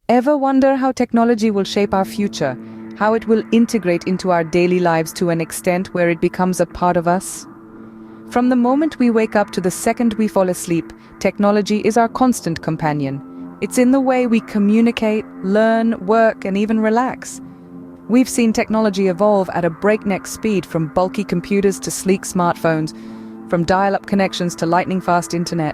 Ever wonder how technology will shape our future? How it will integrate into our daily lives to an extent where it becomes a part of us? From the moment we wake up to the second we fall asleep, technology is our constant companion. It's in the way we communicate, learn, work, and even relax. We've seen technology evolve at a breakneck speed, from bulky computers to sleek smartphones, from dial-up connections to lightning-fast internet.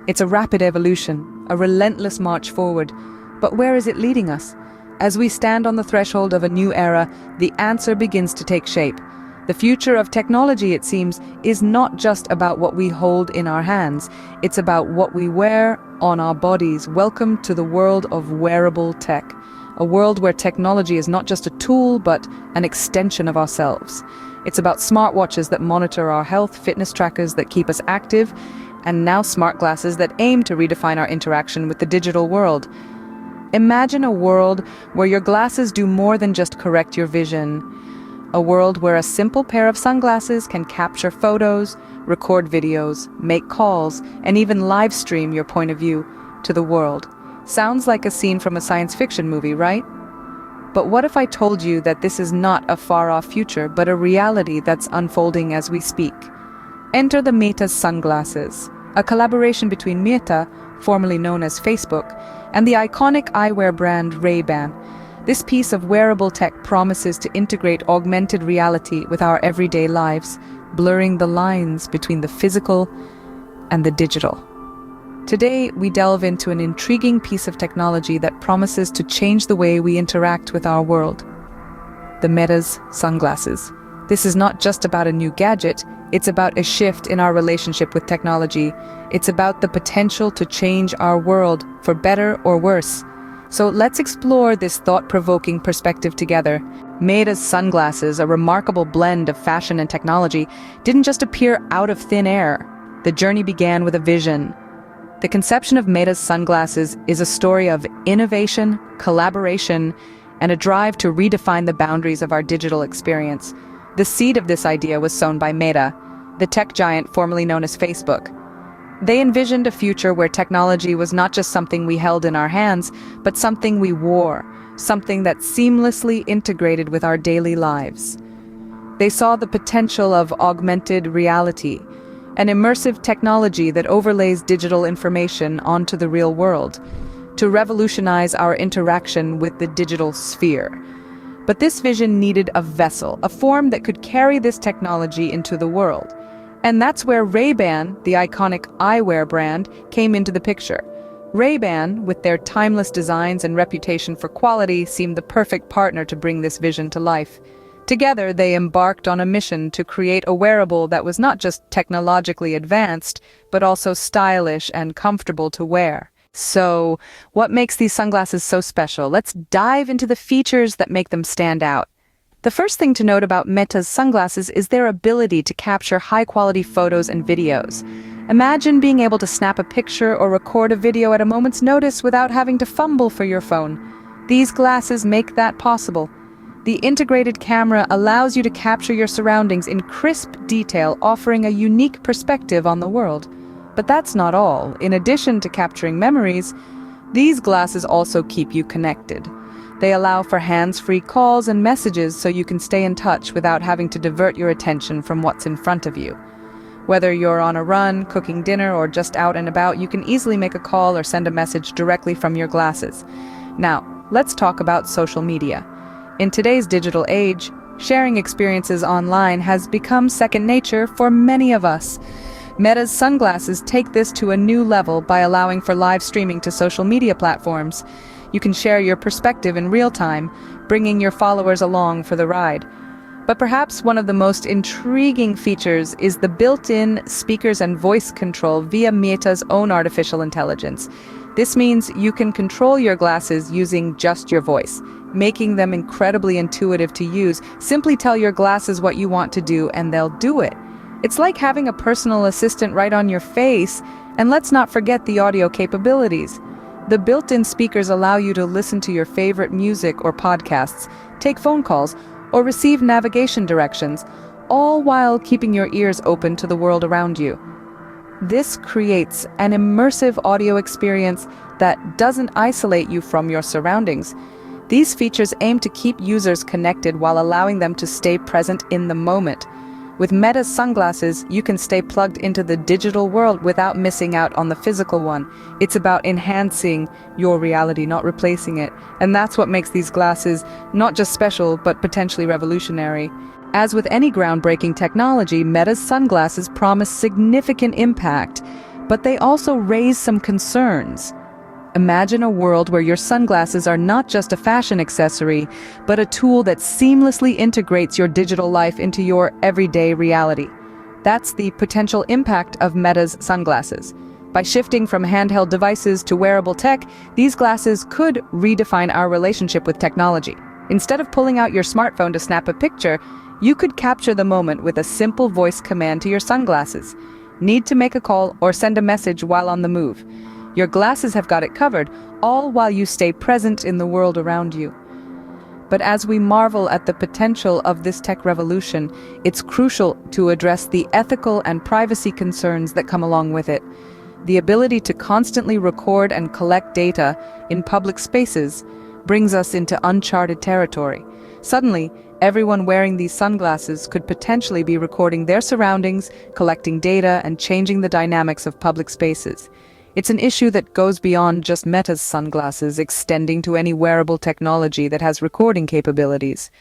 It's a rapid evolution, a relentless march forward. But where is it leading us? As we stand on the threshold of a new era, the answer begins to take shape. The future of technology, it seems, is not just about what we hold in our hands. It's about what we wear on our bodies. Welcome to the world of wearable tech. A world where technology is not just a tool, but an extension of ourselves. It's about smartwatches that monitor our health, fitness trackers that keep us active, and now smart glasses that aim to redefine our interaction with the digital world. Imagine a world where your glasses do more than just correct your vision. A world where a simple pair of sunglasses can capture photos, record videos, make calls, and even live stream your point of view to the world. Sounds like a scene from a science fiction movie, right? But what if I told you that this is not a far-off future, but a reality that's unfolding as we speak? Enter the Meta sunglasses, a collaboration between Meta, formerly known as Facebook, and the iconic eyewear brand Ray-Ban. This piece of wearable tech promises to integrate augmented reality with our everyday lives, blurring the lines between the physical and the digital. Today, we delve into an intriguing piece of technology that promises to change the way we interact with our world. The Meta's sunglasses. This is not just about a new gadget, it's about a shift in our relationship with technology. It's about the potential to change our world, for better or worse. So let's explore this thought-provoking perspective together. Meta's sunglasses, a remarkable blend of fashion and technology, didn't just appear out of thin air. The journey began with a vision. The conception of Meta's sunglasses is a story of innovation, collaboration, and a drive to redefine the boundaries of our digital experience. The seed of this idea was sown by Meta, the tech giant formerly known as Facebook. They envisioned a future where technology was not just something we held in our hands, but something we wore, something that seamlessly integrated with our daily lives. They saw the potential of augmented reality, an immersive technology that overlays digital information onto the real world, to revolutionize our interaction with the digital sphere. But this vision needed a vessel, a form that could carry this technology into the world. And that's where Ray-Ban, the iconic eyewear brand, came into the picture. Ray-Ban, with their timeless designs and reputation for quality, seemed the perfect partner to bring this vision to life. Together, they embarked on a mission to create a wearable that was not just technologically advanced, but also stylish and comfortable to wear. So, what makes these sunglasses so special? Let's dive into the features that make them stand out. The first thing to note about Meta's sunglasses is their ability to capture high-quality photos and videos. Imagine being able to snap a picture or record a video at a moment's notice without having to fumble for your phone. These glasses make that possible. The integrated camera allows you to capture your surroundings in crisp detail, offering a unique perspective on the world. But that's not all. In addition to capturing memories, these glasses also keep you connected. They allow for hands-free calls and messages so you can stay in touch without having to divert your attention from what's in front of you. Whether you're on a run, cooking dinner, or just out and about, you can easily make a call or send a message directly from your glasses. Now, let's talk about social media. In today's digital age, sharing experiences online has become second nature for many of us. Meta's sunglasses take this to a new level by allowing for live streaming to social media platforms. You can share your perspective in real time, bringing your followers along for the ride. But perhaps one of the most intriguing features is the built-in speakers and voice control via Meta's own artificial intelligence. This means you can control your glasses using just your voice, making them incredibly intuitive to use. Simply tell your glasses what you want to do and they'll do it. It's like having a personal assistant right on your face, and let's not forget the audio capabilities. The built-in speakers allow you to listen to your favorite music or podcasts, take phone calls, or receive navigation directions, all while keeping your ears open to the world around you. This creates an immersive audio experience that doesn't isolate you from your surroundings. These features aim to keep users connected while allowing them to stay present in the moment. With Meta's sunglasses, you can stay plugged into the digital world without missing out on the physical one. It's about enhancing your reality, not replacing it. And that's what makes these glasses not just special, but potentially revolutionary. As with any groundbreaking technology, Meta's sunglasses promise significant impact, but they also raise some concerns. Imagine a world where your sunglasses are not just a fashion accessory, but a tool that seamlessly integrates your digital life into your everyday reality. That's the potential impact of Meta's sunglasses. By shifting from handheld devices to wearable tech, these glasses could redefine our relationship with technology. Instead of pulling out your smartphone to snap a picture, you could capture the moment with a simple voice command to your sunglasses. Need to make a call or send a message while on the move? Your glasses have got it covered, all while you stay present in the world around you. But as we marvel at the potential of this tech revolution, it's crucial to address the ethical and privacy concerns that come along with it. The ability to constantly record and collect data in public spaces brings us into uncharted territory. Suddenly, everyone wearing these sunglasses could potentially be recording their surroundings, collecting data, and changing the dynamics of public spaces. It's an issue that goes beyond just Meta's sunglasses, extending to any wearable technology that has recording capabilities.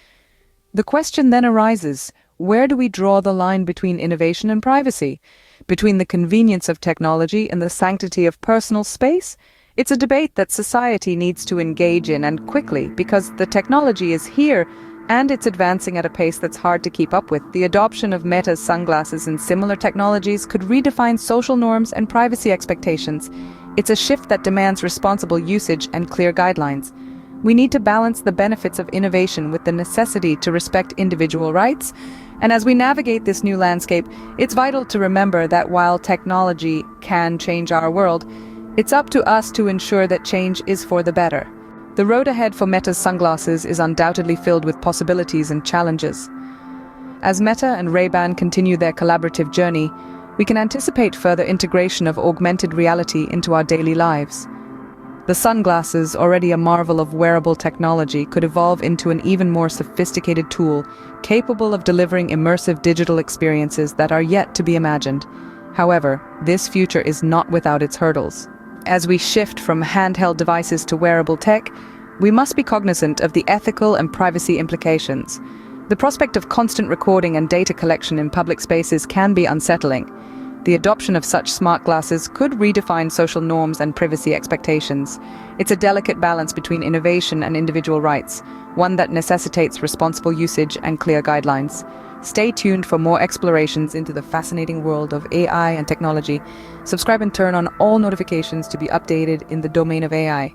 The question then arises, where do we draw the line between innovation and privacy? Between the convenience of technology and the sanctity of personal space? It's a debate that society needs to engage in, and quickly, because the technology is here and it's advancing at a pace that's hard to keep up with. The adoption of Meta's sunglasses and similar technologies could redefine social norms and privacy expectations. It's a shift that demands responsible usage and clear guidelines. We need to balance the benefits of innovation with the necessity to respect individual rights. And as we navigate this new landscape, it's vital to remember that while technology can change our world, it's up to us to ensure that change is for the better. The road ahead for Meta's sunglasses is undoubtedly filled with possibilities and challenges. As Meta and Ray-Ban continue their collaborative journey, we can anticipate further integration of augmented reality into our daily lives. The sunglasses, already a marvel of wearable technology, could evolve into an even more sophisticated tool, capable of delivering immersive digital experiences that are yet to be imagined. However, this future is not without its hurdles. As we shift from handheld devices to wearable tech, we must be cognizant of the ethical and privacy implications. The prospect of constant recording and data collection in public spaces can be unsettling. The adoption of such smart glasses could redefine social norms and privacy expectations. It's a delicate balance between innovation and individual rights, one that necessitates responsible usage and clear guidelines. Stay tuned for more explorations into the fascinating world of AI and technology. Subscribe and turn on all notifications to be updated in the domain of AI.